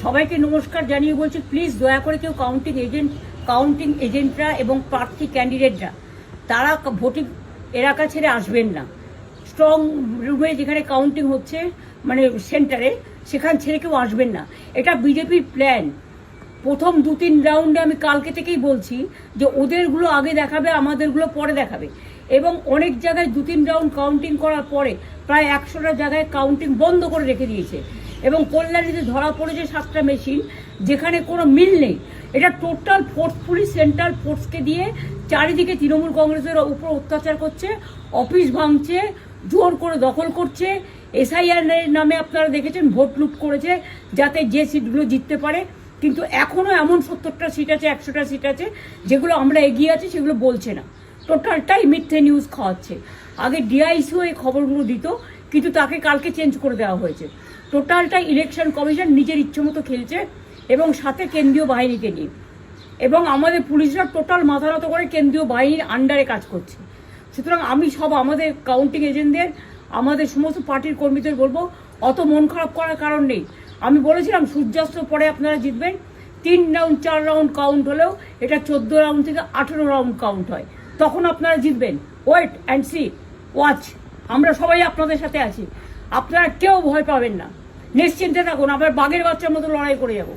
সবাইকে নমস্কার জানিয়ে বলছি, প্লিজ দয়া করে কেউ কাউন্টিং এজেন্টরা এবং প্রার্থী ক্যান্ডিডেটরা তারা ভোটিং এলাকা ছেড়ে আসবেন না। স্ট্রং রুমে যেখানে কাউন্টিং হচ্ছে, মানে সেন্টারে, সেখান ছেড়ে কেউ আসবেন না। এটা বিজেপির প্ল্যান। প্রথম 2-3 রাউন্ডে আমি কালকে থেকেই বলছি যে ওদেরগুলো আগে দেখাবে, আমাদেরগুলো পরে দেখাবে। এবং অনেক জায়গায় 2-3 রাউন্ড কাউন্টিং করার পরে প্রায় 100টা জায়গায় কাউন্টিং বন্ধ করে রেখে দিয়েছে। এবং কল্যাণীতে ধরা পড়েছে 7টা মেশিন, যেখানে কোনো মিল নেই। এটা টোটাল ফোর্সফুলি সেন্ট্রাল ফোর্সকে দিয়ে চারিদিকে তৃণমূল কংগ্রেসের উপর অত্যাচার করছে, অফিস ভাঙছে, জোর করে দখল করছে। এসআইআর নামে আপনারা দেখেছেন ভোট লুট করেছে যাতে যে সিটগুলো জিততে পারে। কিন্তু এখনও এমন 70টা সিট আছে, 100টা সিট আছে যেগুলো আমরা এগিয়ে আছি, সেগুলো বলছে না। টোটালটাই মিথ্যে নিউজ খাওয়াচ্ছে। আগে ডিআইসিও এই খবরগুলো দিত, কিন্তু তাকে কালকে চেঞ্জ করে দেওয়া হয়েছে। টোটালটাই ইলেকশন কমিশন নিজের ইচ্ছে মতো খেলছে, এবং সাথে কেন্দ্রীয় বাহিনীকে নিয়ে। এবং আমাদের পুলিশরা টোটাল মাথা নত করে কেন্দ্রীয় বাহিনীর আন্ডারে কাজ করছে। সুতরাং আমি আমাদের কাউন্টিং এজেন্টদের, আমাদের সমস্ত পার্টির কর্মীদের বলবো, অত মন খারাপ করার কারণ নেই। আমি বলেছিলাম সূর্যাস্তের পরে আপনারা জিতবেন। 3 রাউন্ড 4 রাউন্ড কাউন্ট হলেও এটা 14 রাউন্ড থেকে 18 রাউন্ড কাউন্ট হয়, তখন আপনারা জিতবেন। Wait and see, watch. আমরা সবাই আপনাদের সাথে আছি, আপনারা কেউ ভয় পাবেন না, নিশ্চিন্তে থাকুন। আমরা বাঘের বাচ্চার মতো লড়াই করে যাবো।